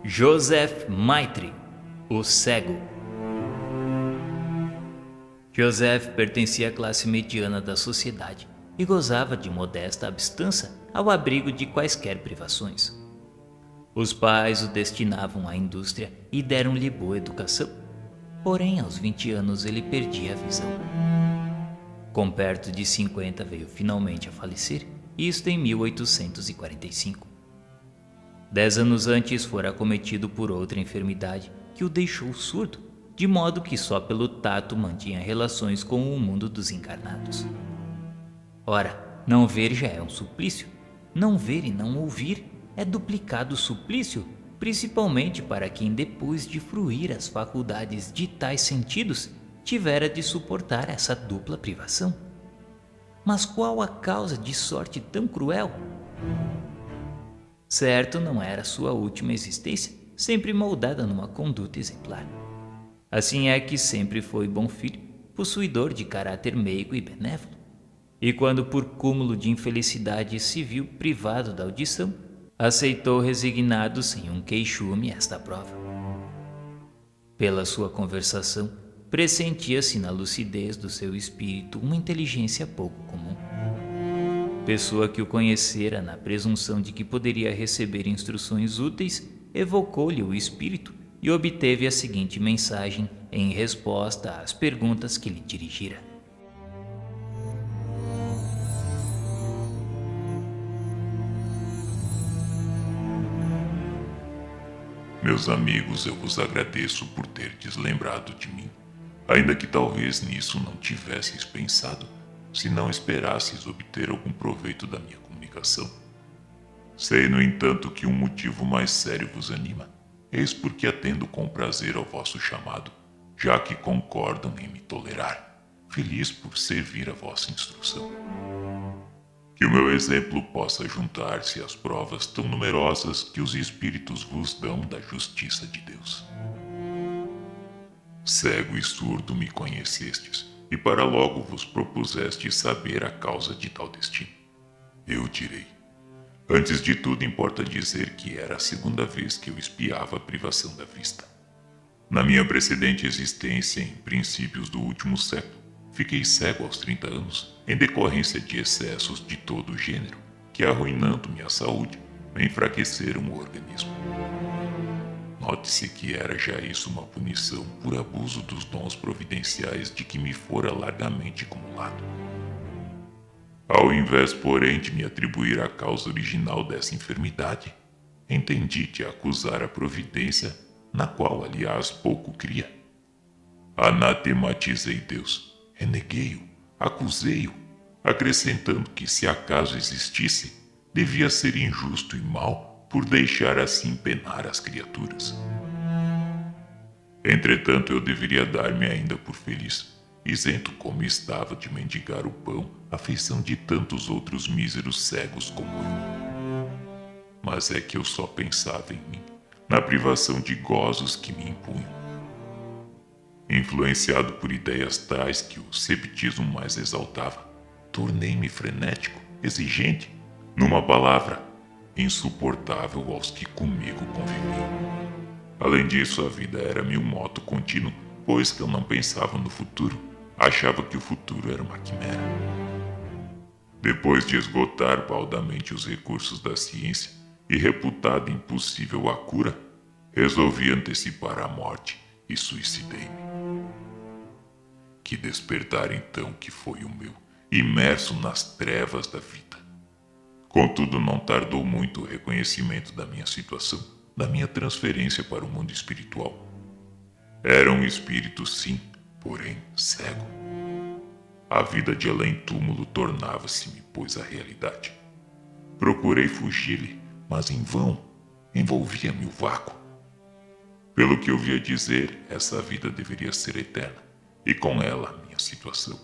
Joseph Maitre, o cego. Joseph pertencia à classe mediana da sociedade e gozava de modesta abastança ao abrigo de quaisquer privações. Os pais o destinavam à indústria e deram-lhe boa educação, porém aos 20 anos ele perdia a visão. Com perto de 50 veio finalmente a falecer, isto em 1845. 10 anos antes fora acometido por outra enfermidade que o deixou surdo, de modo que só pelo tato mantinha relações com o mundo dos encarnados. Ora, não ver já é um suplício. Não ver e não ouvir é duplicado suplício, principalmente para quem, depois de fruir as faculdades de tais sentidos, tivera de suportar essa dupla privação. Mas qual a causa de sorte tão cruel? Certo, não era sua última existência, sempre moldada numa conduta exemplar. Assim é que sempre foi bom filho, possuidor de caráter meigo e benévolo. E quando por cúmulo de infelicidade se viu privado da audição, aceitou resignado sem um queixume esta prova. Pela sua conversação, pressentia-se na lucidez do seu espírito uma inteligência pouco comum. Pessoa que o conhecera na presunção de que poderia receber instruções úteis, evocou-lhe o espírito e obteve a seguinte mensagem em resposta às perguntas que lhe dirigira. Meus amigos, eu vos agradeço por terdes lembrado de mim, ainda que talvez nisso não tivesseis pensado, se não esperasseis obter algum proveito da minha comunicação. Sei, no entanto, que um motivo mais sério vos anima. Eis porque atendo com prazer ao vosso chamado, já que concordam em me tolerar, feliz por servir a vossa instrução. Que o meu exemplo possa juntar-se às provas tão numerosas que os Espíritos vos dão da justiça de Deus. Cego e surdo me conhecestes, e para logo vos propusestes saber a causa de tal destino. Eu direi. Antes de tudo, importa dizer que era a segunda vez que eu espiava a privação da vista. Na minha precedente existência, em princípios do último século, fiquei cego aos 30 anos, em decorrência de excessos de todo o gênero, que, arruinando minha saúde, me enfraqueceram o organismo. Note-se que era já isso uma punição por abuso dos dons providenciais de que me fora largamente acumulado. Ao invés, porém, de me atribuir a causa original dessa enfermidade, entendi de acusar a providência, na qual, aliás, pouco cria. Anatematizei Deus, reneguei-o, acusei-o, acrescentando que, se acaso existisse, devia ser injusto e mau por deixar assim penar as criaturas. Entretanto, eu deveria dar-me ainda por feliz, isento como estava de mendigar o pão, à feição de tantos outros míseros cegos como eu. Mas é que eu só pensava em mim, na privação de gozos que me impunham. Influenciado por ideias tais que o ceptismo mais exaltava, tornei-me frenético, exigente, numa palavra, insuportável aos que comigo conviviam. Além disso, a vida era-me um moto contínuo, pois que eu não pensava no futuro, achava que o futuro era uma quimera. Depois de esgotar baldamente os recursos da ciência e reputado impossível a cura, resolvi antecipar a morte e suicidei-me. Que despertar então que foi o meu, imerso nas trevas da vida. Contudo, não tardou muito o reconhecimento da minha situação, da minha transferência para o mundo espiritual. Era um espírito, sim, porém cego. A vida de além-túmulo tornava-se-me, pois, a realidade. Procurei fugir-lhe, mas em vão, envolvia-me o vácuo. Pelo que ouvia dizer, essa vida deveria ser eterna, e com ela a minha situação.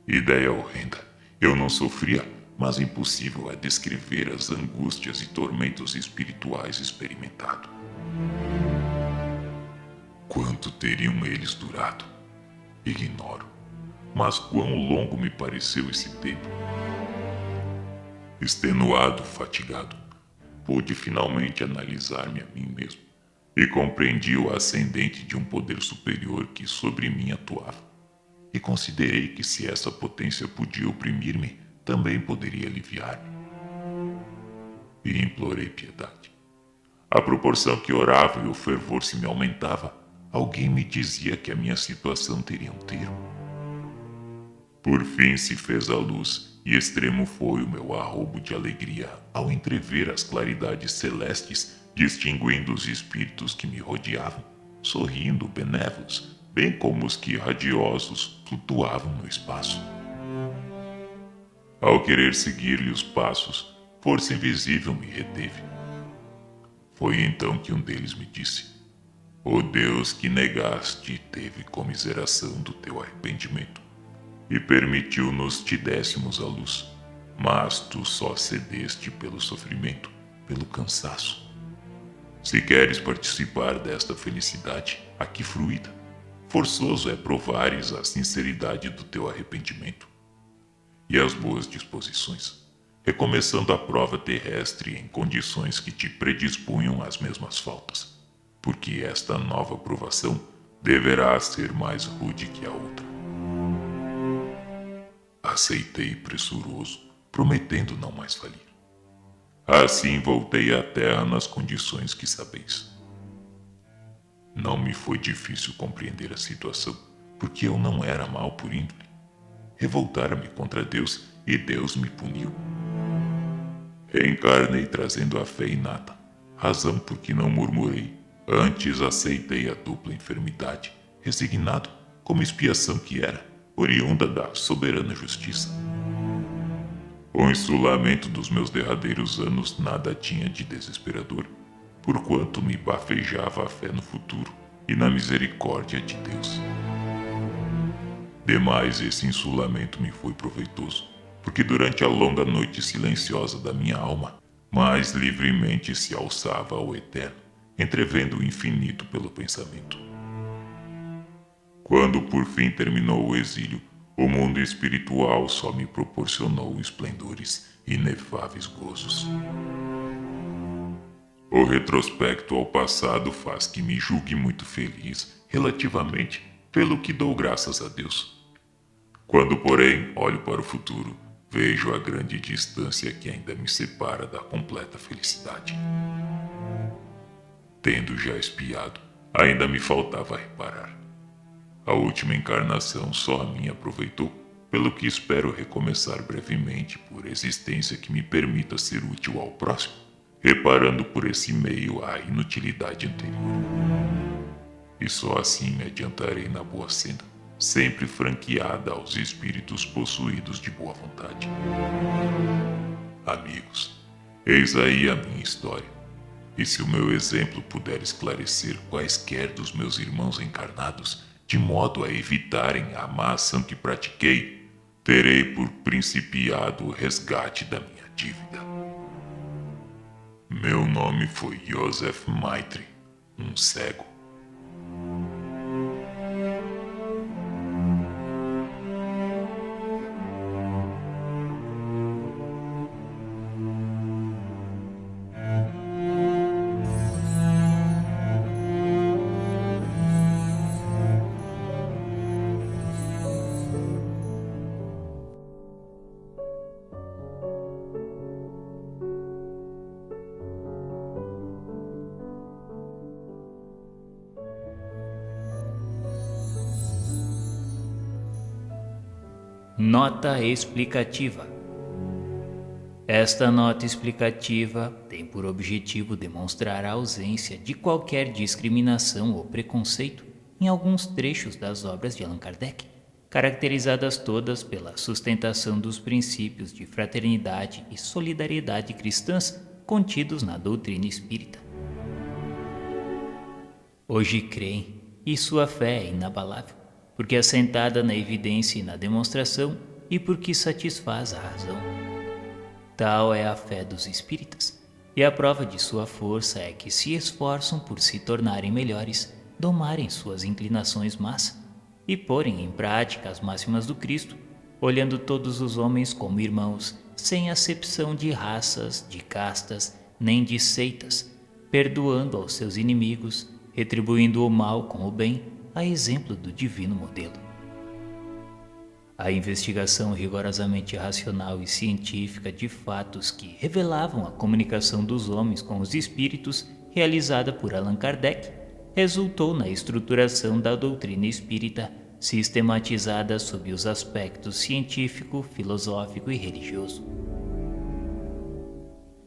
Ideia horrenda. Eu não sofria, mas impossível é descrever as angústias e tormentos espirituais experimentados. Quanto teriam eles durado? Ignoro, mas quão longo me pareceu esse tempo. Extenuado, fatigado, pude finalmente analisar-me a mim mesmo e compreendi o ascendente de um poder superior que sobre mim atuava. E considerei que se essa potência podia oprimir-me, também poderia aliviar-me. E implorei piedade. À proporção que orava e o fervor se me aumentava, alguém me dizia que a minha situação teria um termo. Por fim se fez a luz, e extremo foi o meu arrobo de alegria ao entrever as claridades celestes, distinguindo os espíritos que me rodeavam, sorrindo benévolos, bem como os que radiosos flutuavam no espaço. Ao querer seguir-lhe os passos, força invisível me reteve. Foi então que um deles me disse: "O Deus que negaste teve comiseração do teu arrependimento e permitiu-nos te dessemos a luz, mas tu só cedeste pelo sofrimento, pelo cansaço. Se queres participar desta felicidade aqui fruída, forçoso é provares a sinceridade do teu arrependimento e as boas disposições, recomeçando a prova terrestre em condições que te predispunham às mesmas faltas, porque esta nova provação deverá ser mais rude que a outra." Aceitei pressuroso, prometendo não mais falir. Assim voltei à terra nas condições que sabeis. Não me foi difícil compreender a situação, porque eu não era mal por índole. Revoltara-me contra Deus e Deus me puniu. Reencarnei trazendo a fé inata, razão por que não murmurei, antes aceitei a dupla enfermidade, resignado como expiação que era, oriunda da soberana justiça. O insulamento dos meus derradeiros anos nada tinha de desesperador, porquanto me bafejava a fé no futuro e na misericórdia de Deus. Demais, esse insulamento me foi proveitoso, porque durante a longa noite silenciosa da minha alma, mais livremente se alçava ao eterno, entrevendo o infinito pelo pensamento. Quando por fim terminou o exílio, o mundo espiritual só me proporcionou esplendores e inefáveis gozos. O retrospecto ao passado faz que me julgue muito feliz, relativamente, pelo que dou graças a Deus. Quando, porém, olho para o futuro, vejo a grande distância que ainda me separa da completa felicidade. Tendo já espiado, ainda me faltava reparar. A última encarnação só a mim aproveitou, pelo que espero recomeçar brevemente por existência que me permita ser útil ao próximo, reparando por esse meio a inutilidade anterior. E só assim me adiantarei na boa senda, sempre franqueada aos espíritos possuídos de boa vontade. Amigos, eis aí a minha história, e se o meu exemplo puder esclarecer quaisquer dos meus irmãos encarnados, de modo a evitarem a má ação que pratiquei, terei por principiado o resgate da minha dívida. Meu nome foi Joseph Maitre, um cego. Nota explicativa. Esta nota explicativa tem por objetivo demonstrar a ausência de qualquer discriminação ou preconceito em alguns trechos das obras de Allan Kardec, caracterizadas todas pela sustentação dos princípios de fraternidade e solidariedade cristãs contidos na doutrina espírita. Hoje creem, e sua fé é inabalável, porque assentada na evidência e na demonstração, e porque satisfaz a razão. Tal é a fé dos espíritas, e a prova de sua força é que se esforçam por se tornarem melhores, domarem suas inclinações más, e porem em prática as máximas do Cristo, olhando todos os homens como irmãos, sem acepção de raças, de castas, nem de seitas, perdoando aos seus inimigos, retribuindo o mal com o bem, a exemplo do divino modelo. A investigação rigorosamente racional e científica de fatos que revelavam a comunicação dos homens com os espíritos, realizada por Allan Kardec, resultou na estruturação da doutrina espírita, sistematizada sob os aspectos científico, filosófico e religioso.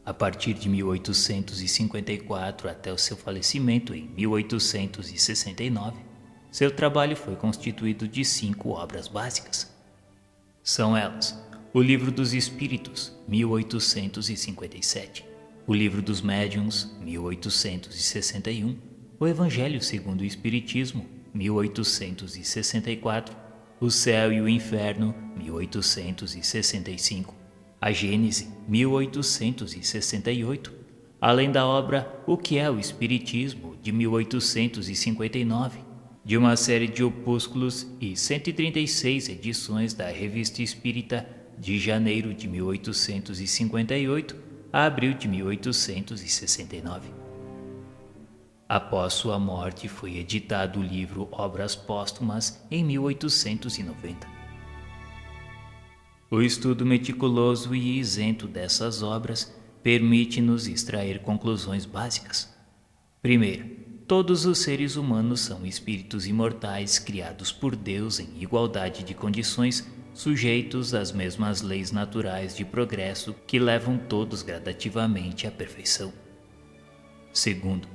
A partir de 1854 até o seu falecimento em 1869, seu trabalho foi constituído de 5 obras básicas. São elas: O Livro dos Espíritos, 1857, O Livro dos Médiuns, 1861, O Evangelho segundo o Espiritismo, 1864, O Céu e o Inferno, 1865, A Gênese, 1868, além da obra O que é o Espiritismo, de 1859, de uma série de opúsculos e 136 edições da Revista Espírita, de janeiro de 1858 a abril de 1869. Após sua morte, foi editado o livro Obras Póstumas em 1890. O estudo meticuloso e isento dessas obras permite-nos extrair conclusões básicas. Primeiro, todos os seres humanos são espíritos imortais criados por Deus em igualdade de condições, sujeitos às mesmas leis naturais de progresso que levam todos gradativamente à perfeição. Segundo,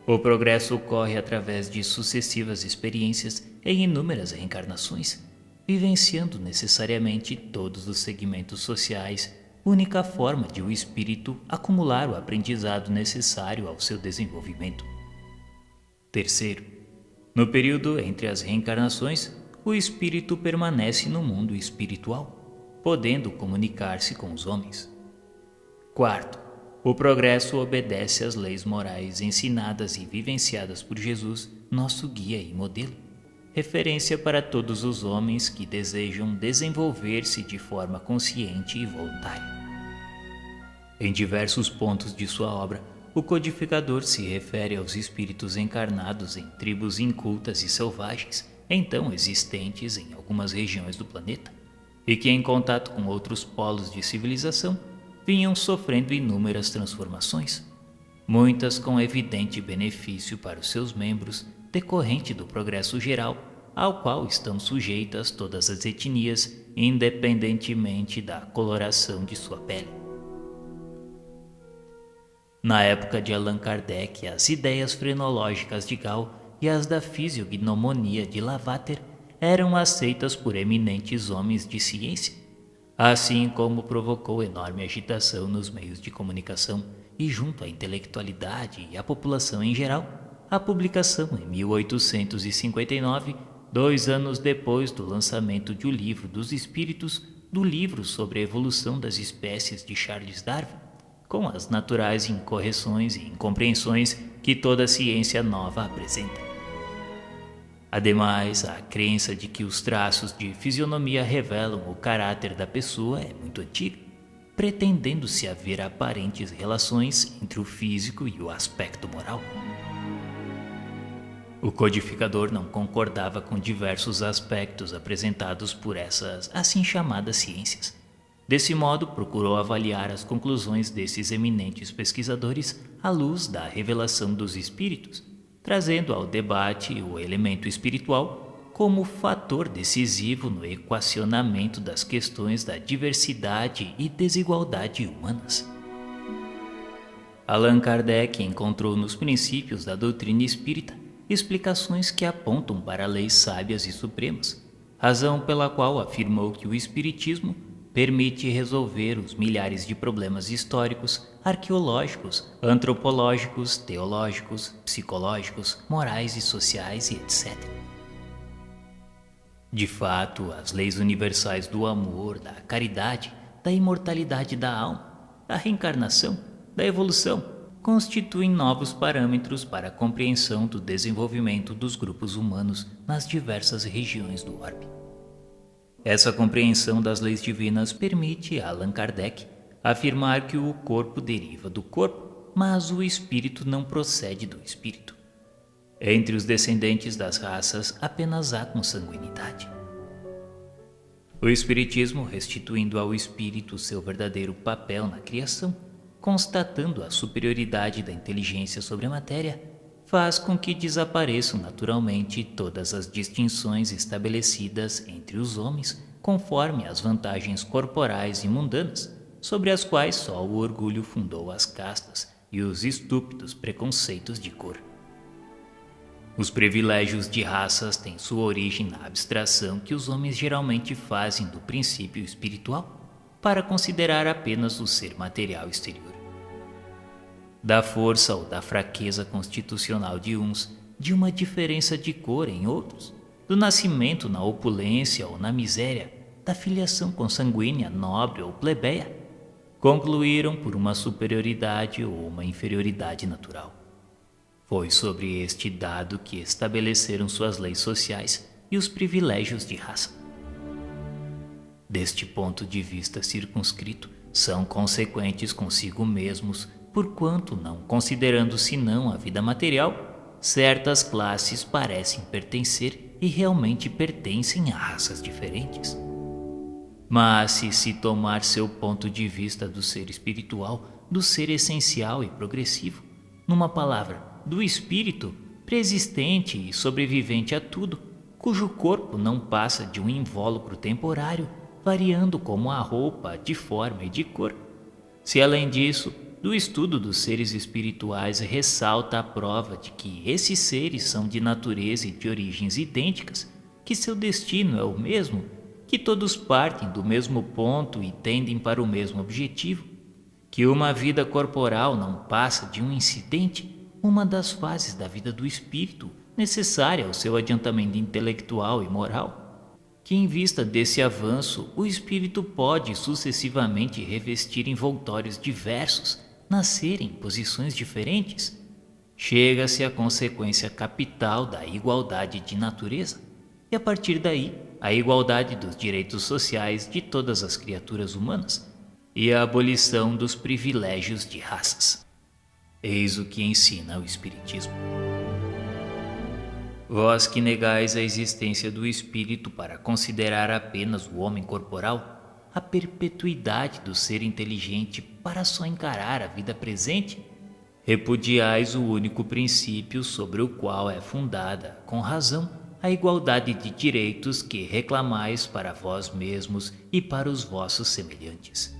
o progresso ocorre através de sucessivas experiências em inúmeras reencarnações, vivenciando necessariamente todos os segmentos sociais, única forma de o espírito acumular o aprendizado necessário ao seu desenvolvimento. Terceiro, no período entre as reencarnações, o espírito permanece no mundo espiritual, podendo comunicar-se com os homens. Quarto, o progresso obedece às leis morais ensinadas e vivenciadas por Jesus, nosso guia e modelo, referência para todos os homens que desejam desenvolver-se de forma consciente e voluntária. Em diversos pontos de sua obra, o codificador se refere aos espíritos encarnados em tribos incultas e selvagens, então existentes em algumas regiões do planeta, e que, em contato com outros polos de civilização, vinham sofrendo inúmeras transformações, muitas com evidente benefício para os seus membros, decorrente do progresso geral, ao qual estão sujeitas todas as etnias, independentemente da coloração de sua pele. Na época de Allan Kardec, as ideias frenológicas de Gall e as da fisiognomonia de Lavater eram aceitas por eminentes homens de ciência, assim como provocou enorme agitação nos meios de comunicação e junto à intelectualidade e à população em geral, a publicação em 1859, 2 anos depois do lançamento de O Livro dos Espíritos, do livro sobre a evolução das espécies de Charles Darwin, com as naturais incorreções e incompreensões que toda ciência nova apresenta. Ademais, a crença de que os traços de fisionomia revelam o caráter da pessoa é muito antiga, pretendendo-se haver aparentes relações entre o físico e o aspecto moral. O codificador não concordava com diversos aspectos apresentados por essas assim chamadas ciências. Desse modo, procurou avaliar as conclusões desses eminentes pesquisadores à luz da revelação dos espíritos, trazendo ao debate o elemento espiritual como fator decisivo no equacionamento das questões da diversidade e desigualdade humanas. Allan Kardec encontrou nos princípios da doutrina espírita explicações que apontam para leis sábias e supremas, razão pela qual afirmou que o espiritismo permite resolver os milhares de problemas históricos, arqueológicos, antropológicos, teológicos, psicológicos, morais e sociais e etc. De fato, as leis universais do amor, da caridade, da imortalidade da alma, da reencarnação, da evolução, constituem novos parâmetros para a compreensão do desenvolvimento dos grupos humanos nas diversas regiões do orbe. Essa compreensão das leis divinas permite a Allan Kardec afirmar que o corpo deriva do corpo, mas o espírito não procede do espírito. Entre os descendentes das raças apenas há consanguinidade. O espiritismo, restituindo ao espírito seu verdadeiro papel na criação, constatando a superioridade da inteligência sobre a matéria, faz com que desapareçam naturalmente todas as distinções estabelecidas entre os homens conforme as vantagens corporais e mundanas, sobre as quais só o orgulho fundou as castas e os estúpidos preconceitos de cor. Os privilégios de raças têm sua origem na abstração que os homens geralmente fazem do princípio espiritual para considerar apenas o ser material exterior. Da força ou da fraqueza constitucional de uns, de uma diferença de cor em outros, do nascimento na opulência ou na miséria, da filiação consanguínea nobre ou plebeia, concluíram por uma superioridade ou uma inferioridade natural. Foi sobre este dado que estabeleceram suas leis sociais e os privilégios de raça. Deste ponto de vista circunscrito, são consequentes consigo mesmos, porquanto, não considerando senão a vida material, certas classes parecem pertencer e realmente pertencem a raças diferentes. Mas se tomar seu ponto de vista do ser espiritual, do ser essencial e progressivo, numa palavra, do espírito, preexistente e sobrevivente a tudo, cujo corpo não passa de um invólucro temporário, variando como a roupa de forma e de cor. Se além disso, do estudo dos seres espirituais ressalta a prova de que esses seres são de natureza e de origens idênticas, que seu destino é o mesmo, que todos partem do mesmo ponto e tendem para o mesmo objetivo, que uma vida corporal não passa de um incidente, uma das fases da vida do espírito, necessária ao seu adiantamento intelectual e moral, que em vista desse avanço, o espírito pode sucessivamente revestir envoltórios diversos, nascer em posições diferentes, chega-se à consequência capital da igualdade de natureza, e a partir daí, a igualdade dos direitos sociais de todas as criaturas humanas e a abolição dos privilégios de raças. Eis o que ensina o Espiritismo. Vós que negais a existência do espírito para considerar apenas o homem corporal, a perpetuidade do ser inteligente para só encarar a vida presente, repudiais o único princípio sobre o qual é fundada, com razão, a igualdade de direitos que reclamais para vós mesmos e para os vossos semelhantes.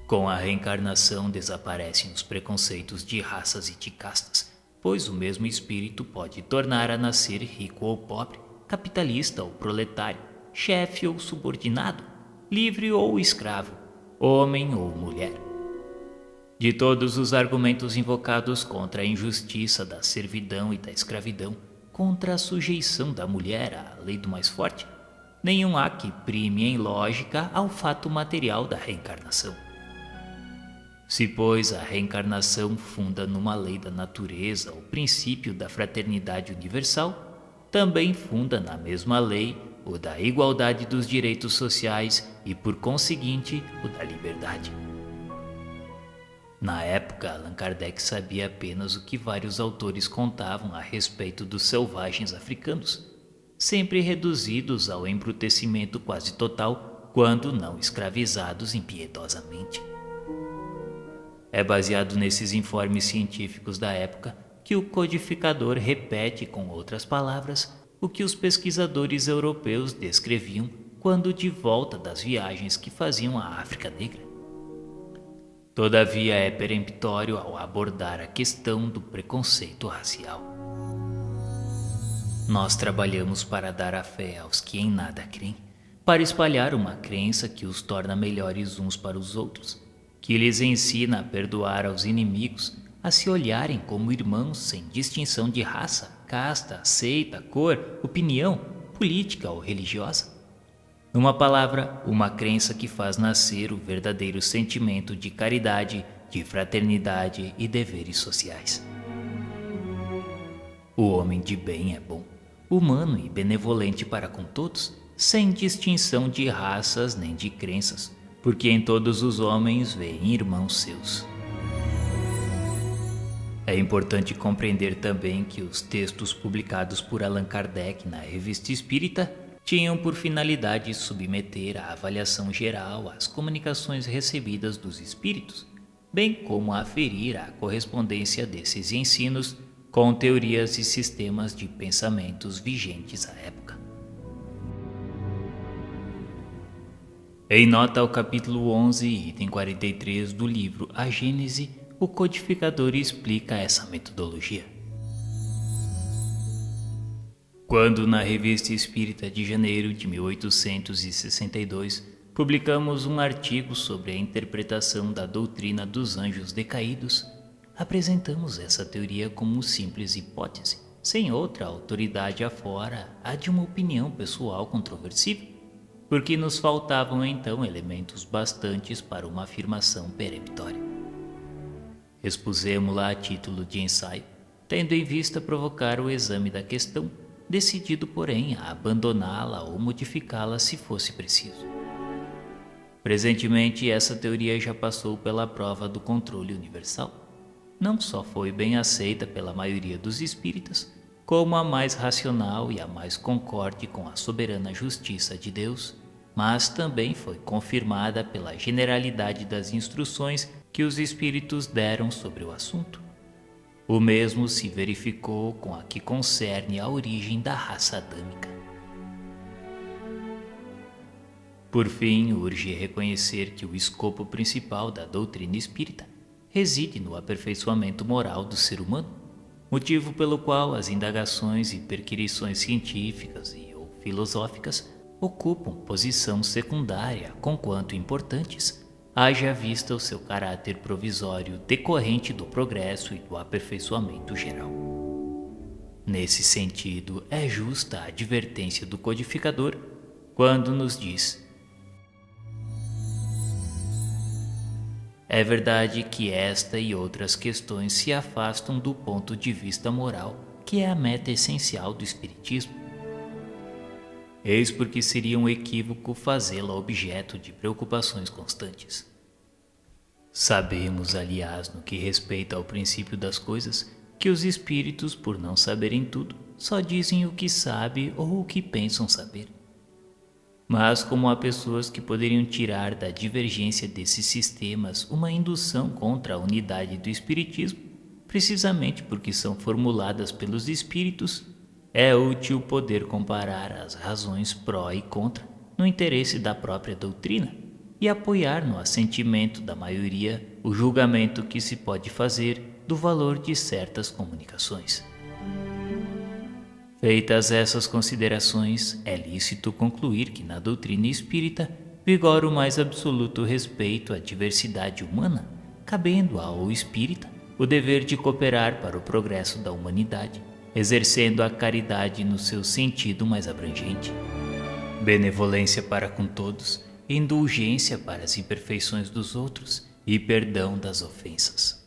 Com a reencarnação desaparecem os preconceitos de raças e de castas, pois o mesmo espírito pode tornar a nascer rico ou pobre, capitalista ou proletário, chefe ou subordinado, livre ou escravo, homem ou mulher. De todos os argumentos invocados contra a injustiça da servidão e da escravidão, contra a sujeição da mulher à lei do mais forte, nenhum há que prime em lógica ao fato material da reencarnação. Se, pois, a reencarnação funda numa lei da natureza o princípio da fraternidade universal, também funda na mesma lei o da igualdade dos direitos sociais e, por conseguinte, o da liberdade. Na época, Allan Kardec sabia apenas o que vários autores contavam a respeito dos selvagens africanos, sempre reduzidos ao embrutecimento quase total, quando não escravizados impiedosamente. É baseado nesses informes científicos da época que o codificador repete com outras palavras o que os pesquisadores europeus descreviam quando de volta das viagens que faziam à África Negra. Todavia é peremptório ao abordar a questão do preconceito racial. Nós trabalhamos para dar a fé aos que em nada creem, para espalhar uma crença que os torna melhores uns para os outros, que lhes ensina a perdoar aos inimigos, a se olharem como irmãos sem distinção de raça, casta, seita, cor, opinião, política ou religiosa. Numa palavra, uma crença que faz nascer o verdadeiro sentimento de caridade, de fraternidade e deveres sociais. O homem de bem é bom, humano e benevolente para com todos, sem distinção de raças nem de crenças, porque em todos os homens vêem irmãos seus. É importante compreender também que os textos publicados por Allan Kardec na Revista Espírita tinham por finalidade submeter à avaliação geral as comunicações recebidas dos espíritos, bem como aferir a correspondência desses ensinos com teorias e sistemas de pensamentos vigentes à época. Em nota ao capítulo 11, item 43 do livro A Gênese, o codificador explica essa metodologia. Quando na Revista Espírita de janeiro de 1862 publicamos um artigo sobre a interpretação da doutrina dos anjos decaídos, apresentamos essa teoria como simples hipótese, sem outra autoridade afora a de uma opinião pessoal controversível, porque nos faltavam então elementos bastantes para uma afirmação peremptória. Expusemo-la a título de ensaio, tendo em vista provocar o exame da questão, decidido, porém, a abandoná-la ou modificá-la se fosse preciso. Presentemente, essa teoria já passou pela prova do controle universal. Não só foi bem aceita pela maioria dos espíritas, como a mais racional e a mais concorde com a soberana justiça de Deus, mas também foi confirmada pela generalidade das instruções que os espíritos deram sobre o assunto. O mesmo se verificou com a que concerne a origem da raça adâmica. Por fim, urge reconhecer que o escopo principal da doutrina espírita reside no aperfeiçoamento moral do ser humano, motivo pelo qual as indagações e perquirições científicas ou filosóficas ocupam posição secundária, conquanto importantes, haja vista o seu caráter provisório decorrente do progresso e do aperfeiçoamento geral. Nesse sentido, é justa a advertência do codificador quando nos diz: é verdade que esta e outras questões se afastam do ponto de vista moral, que é a meta essencial do Espiritismo. Eis porque seria um equívoco fazê-la objeto de preocupações constantes. Sabemos, aliás, no que respeita ao princípio das coisas, que os espíritos, por não saberem tudo, só dizem o que sabem ou o que pensam saber. Mas como há pessoas que poderiam tirar da divergência desses sistemas uma indução contra a unidade do Espiritismo, precisamente porque são formuladas pelos espíritos, é útil poder comparar as razões pró e contra no interesse da própria doutrina e apoiar no assentimento da maioria o julgamento que se pode fazer do valor de certas comunicações. Feitas essas considerações, é lícito concluir que na doutrina espírita vigora o mais absoluto respeito à diversidade humana, cabendo ao espírita o dever de cooperar para o progresso da humanidade, exercendo a caridade no seu sentido mais abrangente. Benevolência para com todos, indulgência para as imperfeições dos outros e perdão das ofensas.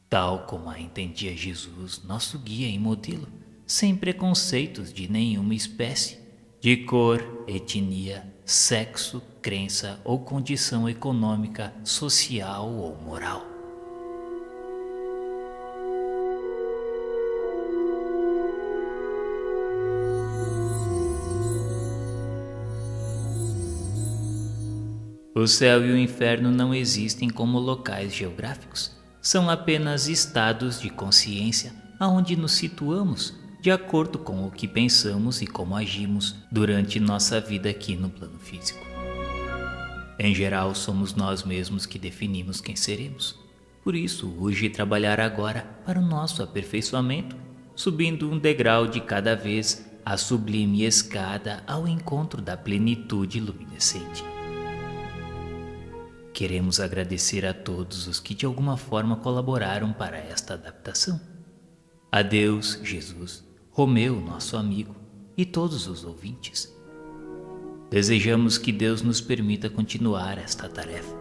Tal como a entendia Jesus, nosso guia e modelo, sem preconceitos de nenhuma espécie, de cor, etnia, sexo, crença ou condição econômica, social ou moral. O céu e o inferno não existem como locais geográficos, são apenas estados de consciência aonde nos situamos de acordo com o que pensamos e como agimos durante nossa vida aqui no plano físico. Em geral, somos nós mesmos que definimos quem seremos. Por isso, urge trabalhar agora para o nosso aperfeiçoamento, subindo um degrau de cada vez a sublime escada ao encontro da plenitude luminescente. Queremos agradecer a todos os que de alguma forma colaboraram para esta adaptação. A Deus, Jesus, Romeu, nosso amigo, e todos os ouvintes. Desejamos que Deus nos permita continuar esta tarefa.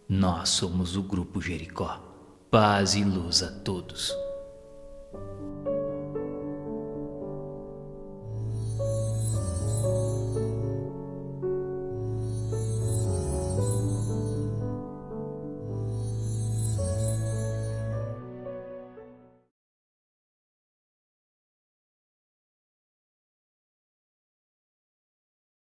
Nós somos o Grupo Jericó. Paz e luz a todos.